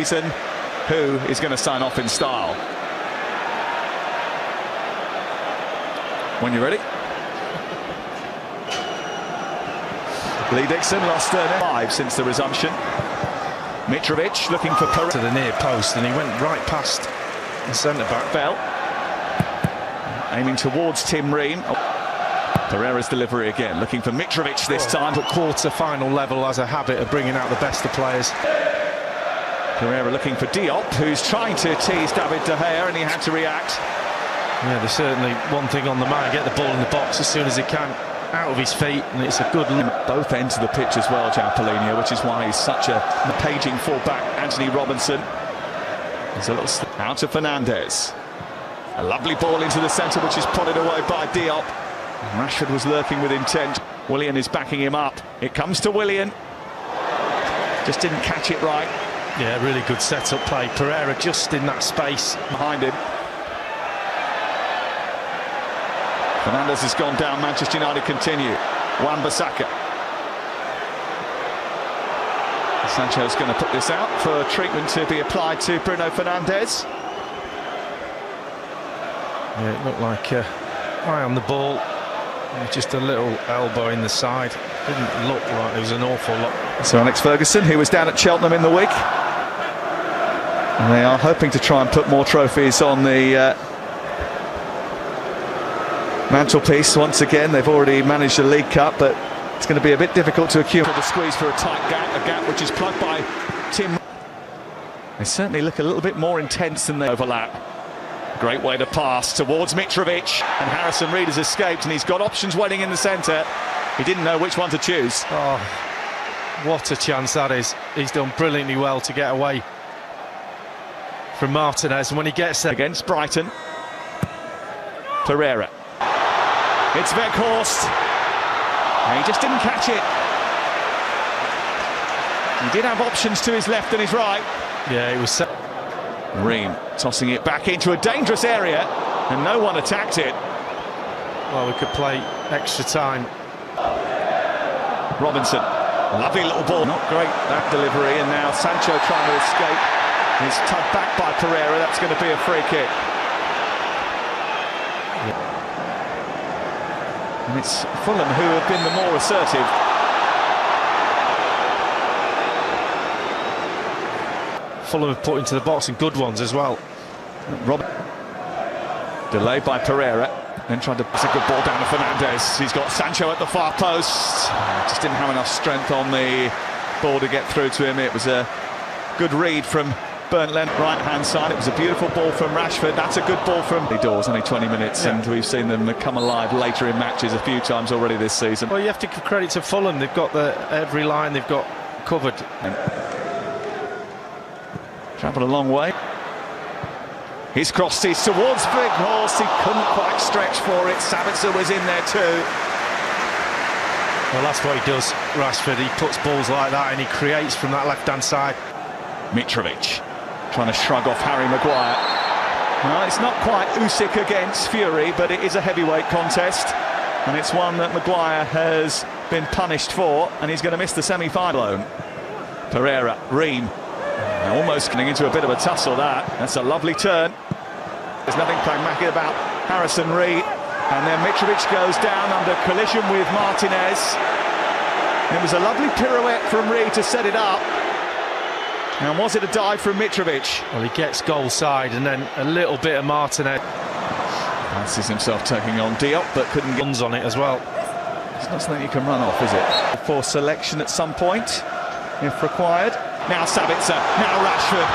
season. Who is going to sign off in style? When you're ready. Lee Dixon lost 5 since the resumption. Mitrovic looking for Pereira to the near post, and he went right past the centre-back. Bell aiming towards Tim Ream. Pereira's delivery again, looking for Mitrovic this time. But quarter-final level has a habit of bringing out the best of players. Pereira looking for Diop, who's trying to tease David De Gea, and he had to react. Yeah, there's certainly one thing on the mind: get the ball in the box as soon as he can, out of his feet, and it's a good look. Both ends of the pitch as well, Jaupolinia, which is why he's such a paging fullback. Anthony Robinson. There's a little out to Fernandes. A lovely ball into the centre, which is prodded away by Diop. Rashford was lurking with intent. Willian is backing him up. It comes to Willian. Just didn't catch it right. Yeah, really good set-up play. Pereira just in that space behind him. Fernandes has gone down. Manchester United continue. Wan-Bissaka. Sancho's going to put this out for treatment to be applied to Bruno Fernandes. Yeah, it looked like eye on the ball. Just a little elbow in the side. Didn't look like there was an awful lot. So Alex Ferguson, who was down at Cheltenham in the week. And they are hoping to try and put more trophies on the mantelpiece once again. They've already managed the League Cup, but it's going to be a bit difficult to accumulate. The squeeze for a tight gap, a gap which is plugged by Tim. They certainly look a little bit more intense than they overlap. Great way to pass towards Mitrovic, and Harrison Reed has escaped, and he's got options waiting in the centre. He didn't know which one to choose. Oh, what a chance that is. He's done brilliantly well to get away from Martinez, and when he gets there against Brighton. Pereira. It's Weghorst. And he just didn't catch it. He did have options to his left and his right. Yeah, it was set. Ream tossing it back into a dangerous area, and no one attacked it. Well, we could play extra time. Robinson, lovely little ball. Not great, that delivery, and now Sancho trying to escape. He's tugged back by Pereira. That's going to be a free kick. And it's Fulham who have been the more assertive. Fulham have put into the box and good ones as well. Delayed by Pereira, then tried to pass a good ball down to Fernandes. He's got Sancho at the far post. Just didn't have enough strength on the ball to get through to him. It was a good read from Bernd Leno, right-hand side. It was a beautiful ball from Rashford. That's a good ball from the doors. Only 20 minutes, yeah. And we've seen them come alive later in matches a few times already this season. Well, you have to give credit to Fulham. They've got every line they've got covered. Travelled a long way. He's crossed it towards Weghorst. He couldn't quite stretch for it. Sabitzer was in there too. Well, that's what he does, Rashford. He puts balls like that and he creates from that left-hand side. Mitrovic trying to shrug off Harry Maguire. Well, it's not quite Usyk against Fury, but it is a heavyweight contest, and it's one that Maguire has been punished for, and he's going to miss the semi-final. Pereira, Ream. Almost getting into a bit of a tussle. That's a lovely turn. There's nothing pragmatic about Harrison Reed, and then Mitrovic goes down under collision with Martinez. It was a lovely pirouette from Reed to set it up. And was it a dive from Mitrovic? Well, he gets goal side, and then a little bit of Martinez. Fancies himself taking on Diop, but couldn't get guns on it as well. It's not something you can run off, is it? For selection at some point, if required. Now Sabitzer, now Rashford,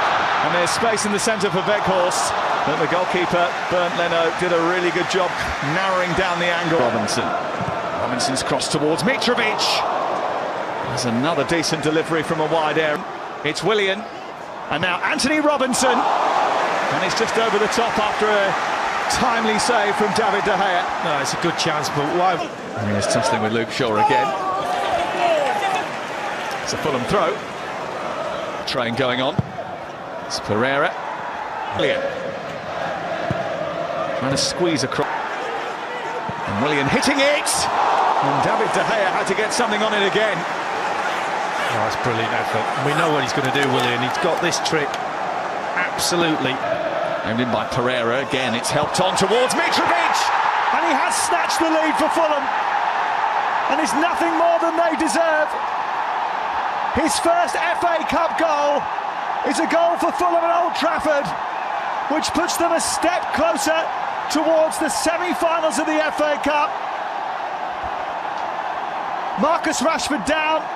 and there's space in the centre for Weghorst, but the goalkeeper, Bernd Leno, did a really good job narrowing down the angle. Robinson's cross towards Mitrovic. There's another decent delivery from a wide area. It's Willian, and now Anthony Robinson, and it's just over the top after a timely save from David De Gea. No, it's a good chance, but why? And he's tussling with Luke Shaw again. It's a Fulham throw. Train going on. It's Pereira. Willian trying to squeeze across. And Willian hitting it! And David De Gea had to get something on it again. Oh, that's brilliant effort. We know what he's going to do, Willian. He's got this trick. Absolutely. Aimed in by Pereira. Again, it's helped on towards Mitrovic. And he has snatched the lead for Fulham. And it's nothing more than they deserve. His first FA Cup goal is a goal for Fulham at Old Trafford, which puts them a step closer towards the semi-finals of the FA Cup. Marcus Rashford down.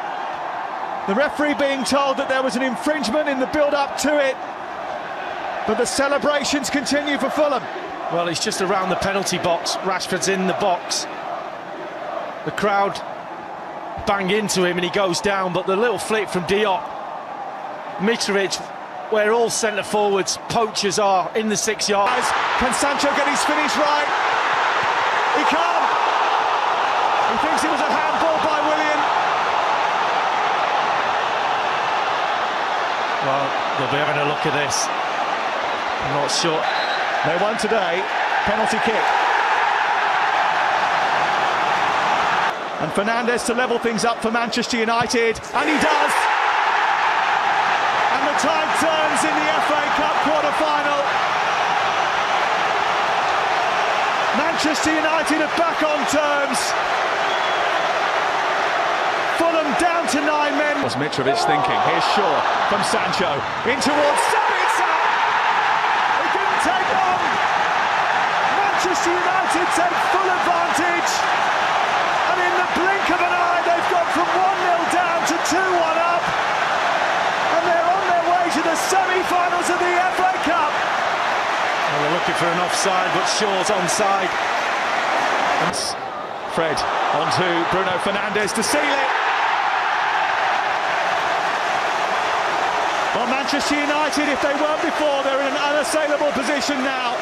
The referee being told that there was an infringement in the build-up to it. But the celebrations continue for Fulham. Well, he's just around the penalty box. Rashford's in the box. The crowd bang into him and he goes down, but the little flick from Diop. Mitrovic, where all centre forwards, poachers are in the 6 yards. Can Sancho get his finish right? He can't. He thinks it was a handball by Willian. Well, they'll be having a look at this. I'm not sure. They won today. Penalty kick. And Fernandes to level things up for Manchester United. And he does. And the tide turns in the FA Cup quarter-final. Manchester United are back on terms. Fulham down to 9 men. What's Mitrovic thinking? Here's Shaw from Sancho. In towards Sabitzer. It didn't take long. Manchester United take full advantage. And in the blink of an eye, they've gone from 1-0 down to 2-1 up. And they're on their way to the semi-finals of the FA Cup. Well, they're looking for an offside, but Shaw's onside. Fred onto Bruno Fernandes to seal it. Well, Manchester United, if they weren't before, they're in an unassailable position now.